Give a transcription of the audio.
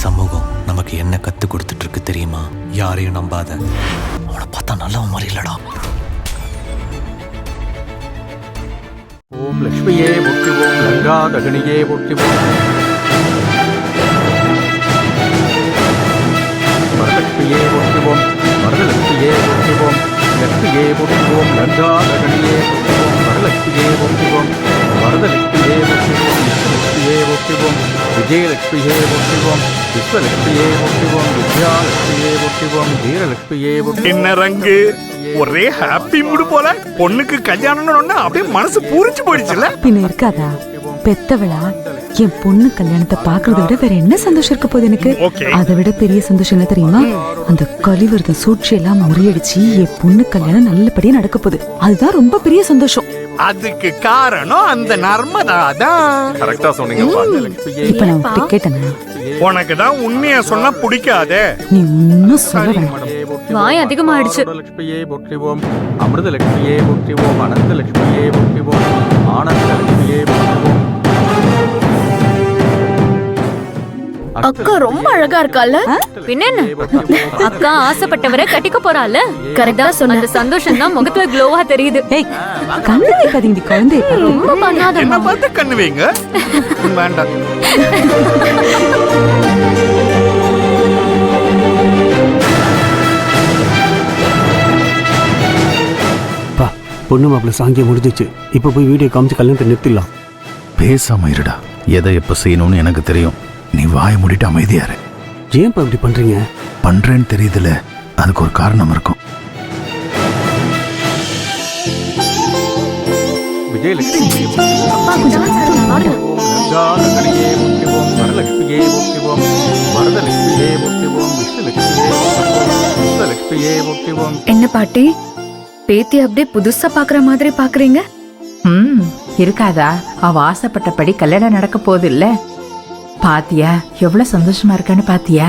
சமூகம் நமக்கு என்ன கத்து கொடுத்துட்டு இருக்கு தெரியுமா? யாரையும் நம்பாத. அவனை பார்த்தா நல்லவன் மாதிரி இல்லடா. ஓம் லட்சுமியே போற்றிவோம், லங்கா தகனியே போற்றிவோம், வரலட்சுமியே போற்றிவோம், வரலட்சுமியே போற்றிவோம், லட்சுமியே போற்றிவோம், லங்கா தகனியே போற்றிவோம், வரலட்சுமியே போற்றிவோம், வரதலட்சுமியே போற்றிவோம், விஷ்ணுலட்சுமியே போற்றிவோம், விஜயலட்சுமியே போற்றிவோம், விஸ்வலட்சுமியே போற்றிவோம், வித்யாலட்சுமியே போற்றிவோம், வீரலட்சுமியே போற்றிவோம். என்ன ரங்கு, ஒரே ஹாப்பி மூடு போல. பொண்ணுக்கு கல்யாணம்னு அப்படியே மனசு பூரிச்சு போயிடுச்சுல. பின்ன இருக்காதா? பெத்தவளா என் பொண்ணு கல்யாணத்தை பாக்குறத விட வேற என்ன சந்தோஷம் இருக்க போகுது எனக்கு? அதை விட பெரிய சந்தோஷம் என்ன தெரியுமா? அந்த கலிவர்த சூழ்ச்சி எல்லாம் முறியடிச்சு என் பொண்ணு கல்யாணம் நல்லபடியா நடக்க போகுது. அதுதான் ரொம்ப பெரிய சந்தோஷம். அதுக்கு காரணம் அந்த நர்மதா தான். கரெக்டா சொன்னீங்க. இப்ப நான் டிக்கெட்டனா? உனக்கு தான் உண்மையா சொன்னா பிடிக்காதே. நீ இன்னும் சொல்ல வேணாம். வாய் அதிகமாயிடுச்சு. லட்சுமியே போற்றிவோம், அமிர்தலட்சுமியே போற்றிவோம், அனந்தலட்சுமியே போற்றிவோம், ஆனந்தலட்சுமியே போற்றிவோம். அக்கா ரொம்ப அழகா இருக்கால. பின்ன என்ன, அக்கா ஆசைப்பட்டவரை கட்டிக்க போறாள். கரெக்டா சொன்ன. அந்த சந்தோஷம் தான் முகத்துல க்ளோவா தெரியுது. ஏய், கண்ணு வைக்காதீங்க குழந்தைய. ரொம்ப பண்ணாத. என்ன பார்த்து கண்ணு வைங்க. வேண்டாம். பொண்ணு மாப்பிள்ள சாங்கியம் முடிஞ்சிச்சு. இப்ப போய் வீடியோ காமிச்சு கல்யாணத்தை நிறுத்திடலாம். பேசாம இருடா. எதை எப்ப செய்யணும்னு எனக்கு தெரியும். நீ வாய மூடிட்டு அமைதியாரு. ஏன்ப்பா இப்படி பண்றீங்க? பண்றேன்னு தெரியுதுல, அதுக்கு ஒரு காரணம் இருக்கும். விஜயலட்சுமியே போற்றிவோம், லங்கா தகனியே போற்றிவோம், வரலட்சுமியே போற்றிவோம், வரதலட்சுமியே போற்றிவோம், விஷ்ணுலட்சுமியே போற்றிவோம், விஸ்வலட்சுமியே போற்றிவோம். என்ன பாட்டி, பேத்தி அப்படியே புதுசா பாக்குற மாதிரி பாக்குறீங்க? இருக்காதா? அவ ஆசைப்பட்டபடி கல்யாணம் நடக்க போகுது இல்ல. பாத்தியா எவ்வளவு சந்தோஷமா இருக்கான்னு? பாத்தியா?